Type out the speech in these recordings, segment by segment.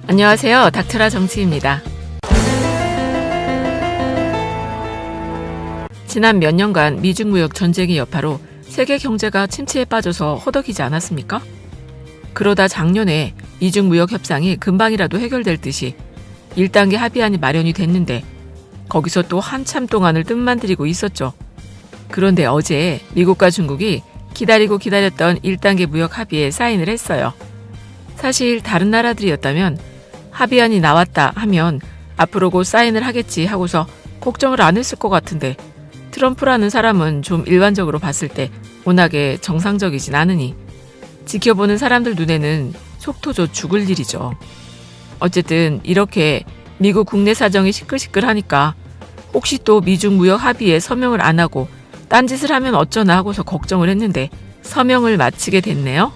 안녕하세요. 닥터라 정치입니다. 지난 몇 년간 미중 무역 전쟁의 여파로 세계 경제가 침체에 빠져서 허덕이지 않았습니까? 그러다 작년에 미중 무역 협상이 금방이라도 해결될 듯이 1단계 합의안이 마련이 됐는데 거기서 또 한참 동안을 뜸만 들이고 있었죠. 그런데 어제 미국과 중국이 기다리고 기다렸던 1단계 무역 합의에 사인을 했어요. 사실 다른 나라들이었다면 합의안이 나왔다 하면 앞으로 곧 사인을 하겠지 하고서 걱정을 안 했을 것 같은데 트럼프라는 사람은 좀 일반적으로 봤을 때 워낙에 정상적이진 않으니 지켜보는 사람들 눈에는 속 터져 죽을 일이죠. 어쨌든 이렇게 미국 국내 사정이 시끌시끌하니까 혹시 또 미중 무역 합의에 서명을 안 하고 딴짓을 하면 어쩌나 하고서 걱정을 했는데 서명을 마치게 됐네요.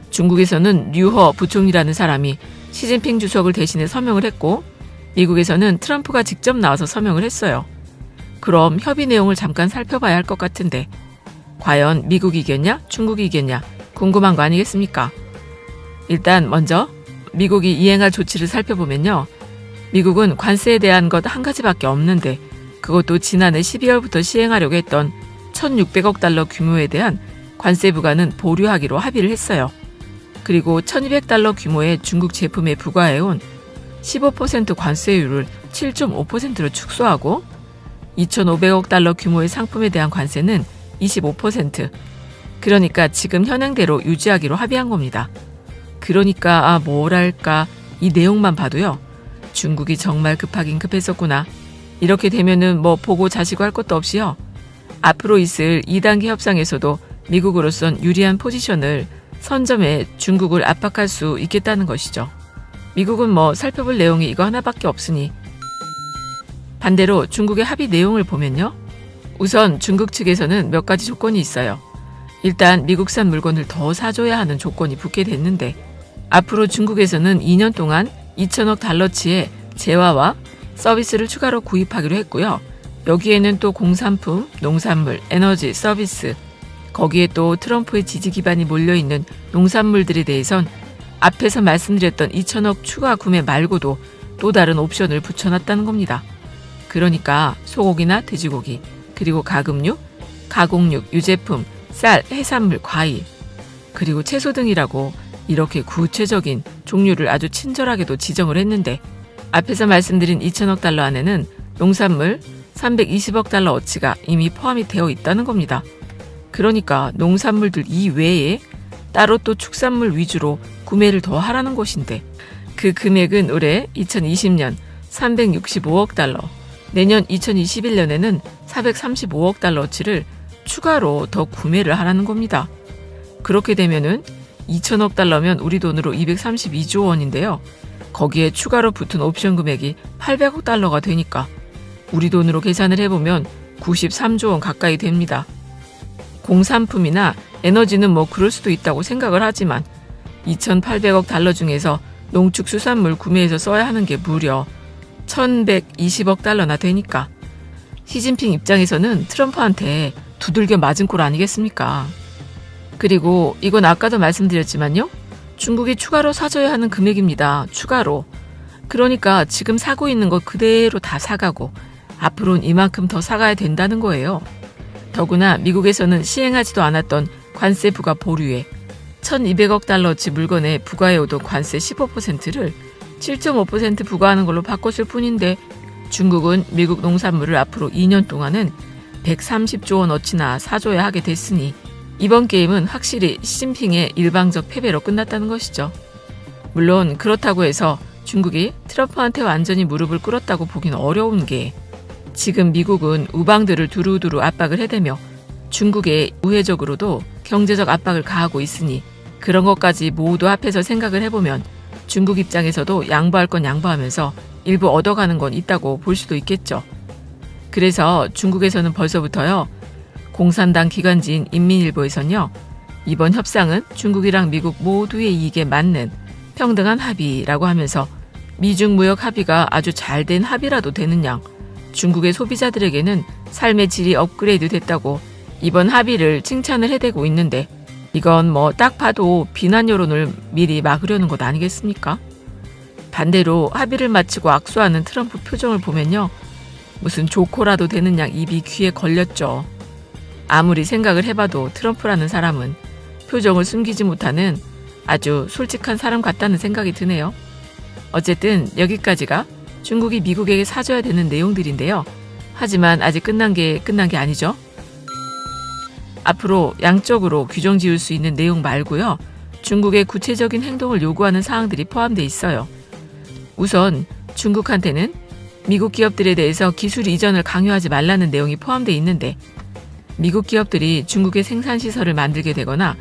중국에서는 류허 부총리라는 사람이 시진핑 주석을 대신해 서명을 했고 미국에서는 트럼프가 직접 나와서 서명을 했어요. 그럼 협의 내용을 잠깐 살펴봐야 할 것 같은데 과연 미국이 이겼냐 중국이 이겼냐 궁금한 거 아니겠습니까? 일단 먼저 미국이 이행할 조치를 살펴보면요. 미국은 관세에 대한 것 한 가지밖에 없는데 그것도 지난해 12월부터 시행하려고 했던 1,600억 달러 규모에 대한 관세 부과는 보류하기로 합의를 했어요. 그리고 1,200달러 규모의 중국 제품에 부과해온 15% 관세율을 7.5%로 축소하고 2,500억 달러 규모의 상품에 대한 관세는 25%, 그러니까 지금 현행대로 유지하기로 합의한 겁니다. 그러니까 뭐랄까 이 내용만 봐도요. 중국이 정말 급하긴 급했었구나. 이렇게 되면은 뭐 보고 자시고 할 것도 없이요. 앞으로 있을 2단계 협상에서도 미국으로선 유리한 포지션을 선점해 중국을 압박할 수 있겠다는 것이죠. 미국은 뭐 살펴볼 내용이 이거 하나밖에 없으니 반대로 중국의 합의 내용을 보면요. 우선 중국 측에서는 몇 가지 조건이 있어요. 일단 미국산 물건을 더 사줘야 하는 조건이 붙게 됐는데 앞으로 중국에서는 2년 동안 2천억 달러치의 재화와 서비스를 추가로 구입하기로 했고요. 여기에는 또 공산품, 농산물, 에너지, 서비스, 거기에 또 트럼프의 지지 기반이 몰려있는 농산물들에 대해선 앞에서 말씀드렸던 2천억 추가 구매 말고도 또 다른 옵션을 붙여놨다는 겁니다. 그러니까 소고기나 돼지고기, 그리고 가금류, 가공육, 유제품, 쌀, 해산물, 과일, 그리고 채소 등이라고 이렇게 구체적인 종류를 아주 친절하게도 지정을 했는데 앞에서 말씀드린 2천억 달러 안에는 농산물 320억 달러 어치가 이미 포함이 되어 있다는 겁니다. 그러니까 농산물들 이외에 따로 또 축산물 위주로 구매를 더 하라는 것인데 그 금액은 올해 2020년 365억 달러, 내년 2021년에는 435억 달러치를 추가로 더 구매를 하라는 겁니다. 그렇게 되면은 2천억 달러면 우리 돈으로 232조 원인데요. 거기에 추가로 붙은 옵션 금액이 800억 달러가 되니까 우리 돈으로 계산을 해보면 93조 원 가까이 됩니다. 공산품이나 에너지는 뭐 그럴 수도 있다고 생각을 하지만 2,800억 달러 중에서 농축수산물 구매해서 써야 하는 게 무려 1,120억 달러나 되니까 시진핑 입장에서는 트럼프한테 두들겨 맞은 꼴 아니겠습니까? 그리고 이건 아까도 말씀드렸지만요. 중국이 추가로 사줘야 하는 금액입니다. 추가로. 그러니까 지금 사고 있는 거 그대로 다 사가고 앞으로는 이만큼 더 사가야 된다는 거예요. 더구나 미국에서는 시행하지도 않았던 관세 부과 보류에 1,200억 달러치 물건에 부과해오던 관세 15%를 7.5% 부과하는 걸로 바꿨을 뿐인데 중국은 미국 농산물을 앞으로 2년 동안은 130조 원어치나 사줘야 하게 됐으니 이번 게임은 확실히 시진핑의 일방적 패배로 끝났다는 것이죠. 물론 그렇다고 해서 중국이 트럼프한테 완전히 무릎을 꿇었다고 보긴 어려운 게 지금 미국은 우방들을 두루두루 압박을 해대며 중국에 우회적으로도 경제적 압박을 가하고 있으니 그런 것까지 모두 합해서 생각을 해보면 중국 입장에서도 양보할 건 양보하면서 일부 얻어가는 건 있다고 볼 수도 있겠죠. 그래서 중국에서는 벌써부터요. 공산당 기관지인 인민일보에서는요. 이번 협상은 중국이랑 미국 모두의 이익에 맞는 평등한 합의라고 하면서 미중 무역 합의가 아주 잘된 합의라도 되는 양 중국의 소비자들에게는 삶의 질이 업그레이드 됐다고 이번 합의를 칭찬을 해대고 있는데 이건 뭐 딱 봐도 비난 여론을 미리 막으려는 것 아니겠습니까? 반대로 합의를 마치고 악수하는 트럼프 표정을 보면요. 무슨 조코라도 되는 양 입이 귀에 걸렸죠. 아무리 생각을 해봐도 트럼프라는 사람은 표정을 숨기지 못하는 아주 솔직한 사람 같다는 생각이 드네요. 어쨌든 여기까지가 중국이 미국에게 사줘야 되는 내용들인데요. 하지만 아직 끝난 게 아니죠. 앞으로 양적으로 규정 지을 수 있는 내용 말고요. 중국의 구체적인 행동을 요구하는 사항들이 포함되어 있어요. 우선 중국한테는 미국 기업들에 대해서 기술 이전을 강요하지 말라는 내용이 포함되어 있는데 미국 기업들이 중국의 생산시설을 만들게 되거나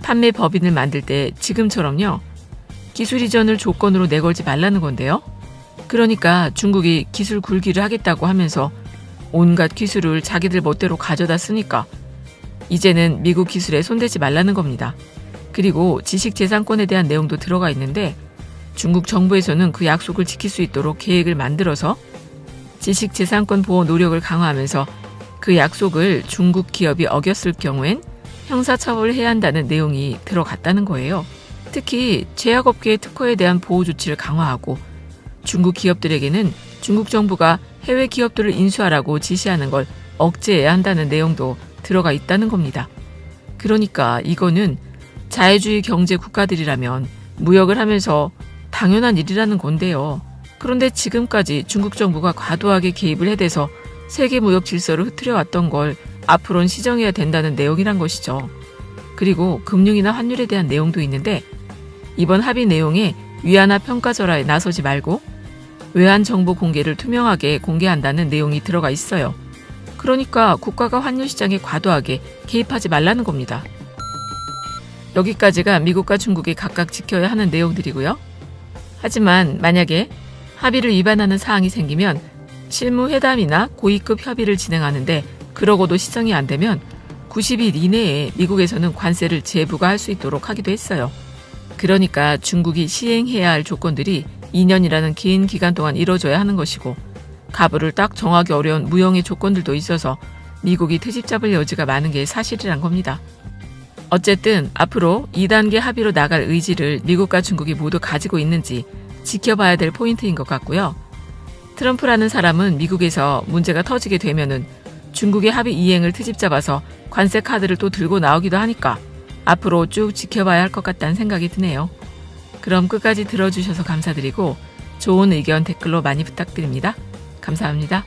판매 법인을 만들 때 지금처럼요. 기술 이전을 조건으로 내걸지 말라는 건데요. 그러니까 중국이 기술 굴기를 하겠다고 하면서 온갖 기술을 자기들 멋대로 가져다 쓰니까 이제는 미국 기술에 손대지 말라는 겁니다. 그리고 지식재산권에 대한 내용도 들어가 있는데 중국 정부에서는 그 약속을 지킬 수 있도록 계획을 만들어서 지식재산권 보호 노력을 강화하면서 그 약속을 중국 기업이 어겼을 경우엔 형사처벌을 해야 한다는 내용이 들어갔다는 거예요. 특히 제약업계의 특허에 대한 보호 조치를 강화하고 중국 기업들에게는 중국 정부가 해외 기업들을 인수하라고 지시하는 걸 억제해야 한다는 내용도 들어가 있다는 겁니다. 그러니까 이거는 자유주의 경제 국가들이라면 무역을 하면서 당연한 일이라는 건데요. 그런데 지금까지 중국 정부가 과도하게 개입을 해대서 세계 무역 질서를 흐트려왔던 걸 앞으로는 시정해야 된다는 내용이란 것이죠. 그리고 금융이나 환율에 대한 내용도 있는데 이번 합의 내용에 위안화 평가절하에 나서지 말고 외환 정보 공개를 투명하게 공개한다는 내용이 들어가 있어요. 그러니까 국가가 환율 시장에 과도하게 개입하지 말라는 겁니다. 여기까지가 미국과 중국이 각각 지켜야 하는 내용들이고요. 하지만 만약에 합의를 위반하는 사항이 생기면 실무 회담이나 고위급 협의를 진행하는데 그러고도 시정이 안 되면 90일 이내에 미국에서는 관세를 재부과할 수 있도록 하기도 했어요. 그러니까 중국이 시행해야 할 조건들이 2년이라는 긴 기간 동안 이뤄져야 하는 것이고 가부를 딱 정하기 어려운 무형의 조건들도 있어서 미국이 트집 잡을 여지가 많은 게 사실이란 겁니다. 어쨌든 앞으로 2단계 합의로 나갈 의지를 미국과 중국이 모두 가지고 있는지 지켜봐야 될 포인트인 것 같고요. 트럼프라는 사람은 미국에서 문제가 터지게 되면은 중국의 합의 이행을 트집 잡아서 관세 카드를 또 들고 나오기도 하니까 앞으로 쭉 지켜봐야 할 것 같다는 생각이 드네요. 그럼 끝까지 들어주셔서 감사드리고 좋은 의견 댓글로 많이 부탁드립니다. 감사합니다.